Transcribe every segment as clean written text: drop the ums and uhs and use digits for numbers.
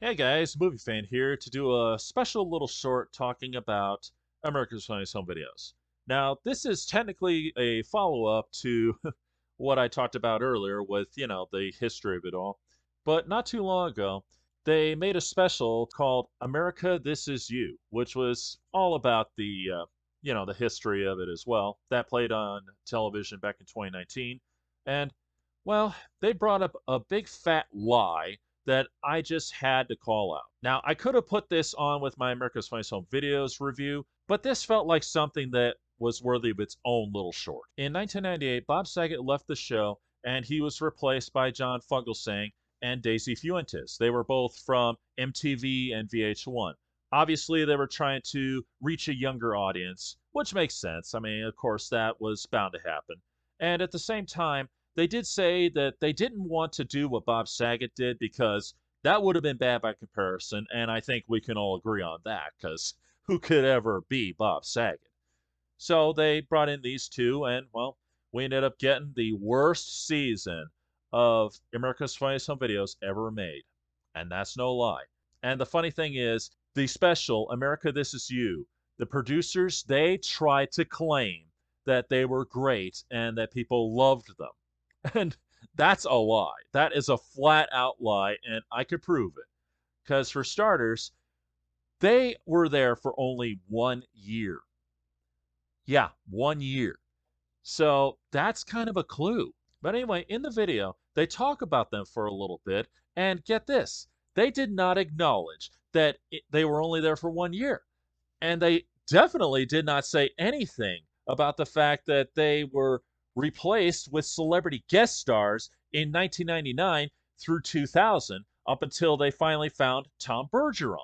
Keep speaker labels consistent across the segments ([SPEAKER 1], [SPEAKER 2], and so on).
[SPEAKER 1] Hey guys, Movie Fan here to do a special little short talking about America's Funniest Home Videos. Now, this is technically a follow-up to what I talked about earlier with, the history of it all. But not too long ago, they made a special called America This Is You, which was all about the history of it as well. That played on television back in 2019. And, well, they brought up a big fat lie that I just had to call out. Now, I could have put this on with my America's Funniest Home Videos review, but this felt like something that was worthy of its own little short. In 1998, Bob Saget left the show and he was replaced by John Fugelsang and Daisy Fuentes. They were both from MTV and VH1. Obviously, they were trying to reach a younger audience, which makes sense. I mean, of course, that was bound to happen. And at the same time, they did say that they didn't want to do what Bob Saget did because that would have been bad by comparison, and I think we can all agree on that because who could ever be Bob Saget? So they brought in these two, and well, we ended up getting the worst season of America's Funniest Home Videos ever made. And that's no lie. And the funny thing is, the special, America This Is You, the producers, they tried to claim that they were great and that people loved them. And that's a lie. That is a flat out lie, and I could prove it. Because for starters, they were there for only 1 year. Yeah, 1 year. So that's kind of a clue. But anyway, in the video, they talk about them for a little bit, and get this, they did not acknowledge that they were only there for 1 year. And they definitely did not say anything about the fact that they were replaced with celebrity guest stars in 1999 through 2000 up until they finally found Tom Bergeron.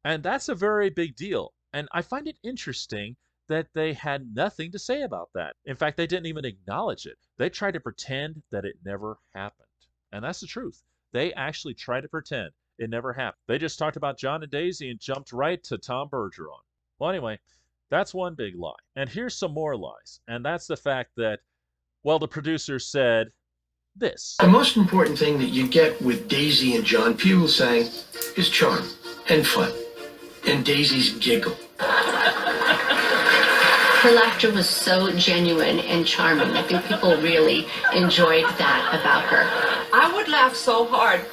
[SPEAKER 1] And that's a very big deal. And I find it interesting that they had nothing to say about that. In fact, they didn't even acknowledge it. They tried to pretend that it never happened. And that's the truth. They actually tried to pretend it never happened. They just talked about John and Daisy and jumped right to Tom Bergeron. Well, anyway, that's one big lie. And here's some more lies. And that's the fact that, well, the producer said this.
[SPEAKER 2] The most important thing that you get with Daisy and John Fugelsang is charm and fun. And Daisy's giggle.
[SPEAKER 3] Her laughter was so genuine and charming. I think people really enjoyed that about her.
[SPEAKER 4] I would laugh so hard.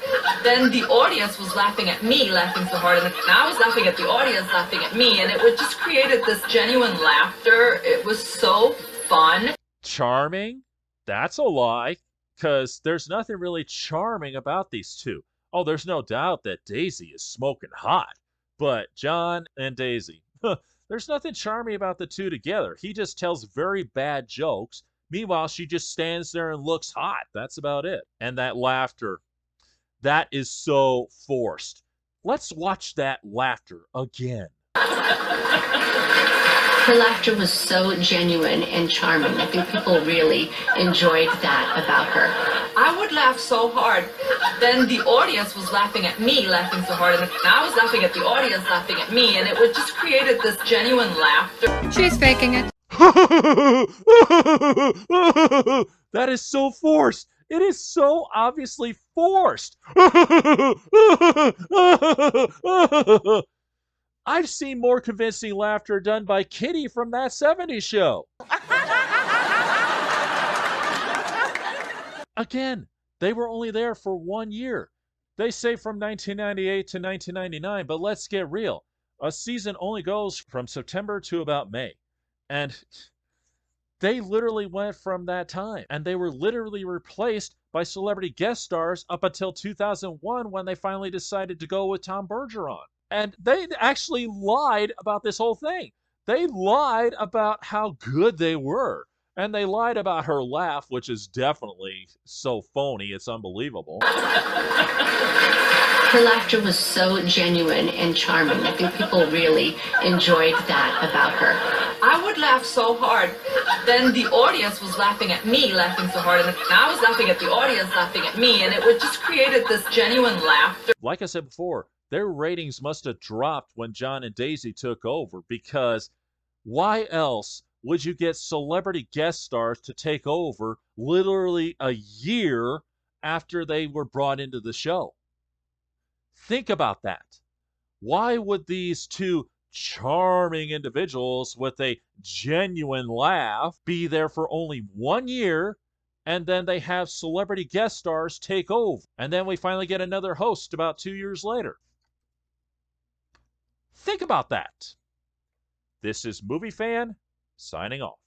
[SPEAKER 4] Then the audience was laughing at me, laughing so hard, and I was laughing at the audience, laughing at me, and it would just created this genuine laughter. It was so fun.
[SPEAKER 1] Charming? That's a lie, because there's nothing really charming about these two. Oh, there's no doubt that Daisy is smoking hot, but John and Daisy, there's nothing charming about the two together. He just tells very bad jokes. Meanwhile, she just stands there and looks hot. That's about it. And that laughter, that is so forced. Let's watch that laughter again.
[SPEAKER 3] Her laughter was so genuine and charming. I think people really enjoyed that about her.
[SPEAKER 4] I would laugh so hard. Then the audience was laughing at me, laughing so hard, and I was laughing at the audience, laughing at me, and it would just created this genuine laughter.
[SPEAKER 5] She's faking it.
[SPEAKER 1] That is so forced. It is so obviously forced. I've seen more convincing laughter done by Kitty from That 70s Show. Again, they were only there for 1 year. They say from 1998 to 1999, but let's get real. A season only goes from September to about May. And they literally went from that time. And they were literally replaced by celebrity guest stars up until 2001 when they finally decided to go with Tom Bergeron. And they actually lied about this whole thing. They lied about how good they were. And they lied about her laugh, which is definitely so phony, it's unbelievable.
[SPEAKER 3] Her laughter was so genuine and charming. I think people really enjoyed that about her.
[SPEAKER 4] I would laugh so hard. Then the audience was laughing at me, laughing so hard, and I was laughing at the audience, laughing at me, and it would just created this genuine laughter.
[SPEAKER 1] Like I said before, their ratings must have dropped when John and Daisy took over, because why else would you get celebrity guest stars to take over literally a year after they were brought into the show? Think about that. Why would these two charming individuals with a genuine laugh be there for only 1 year, and then they have celebrity guest stars take over, and then we finally get another host about 2 years later? Think about that. This is Movie Fan, signing off.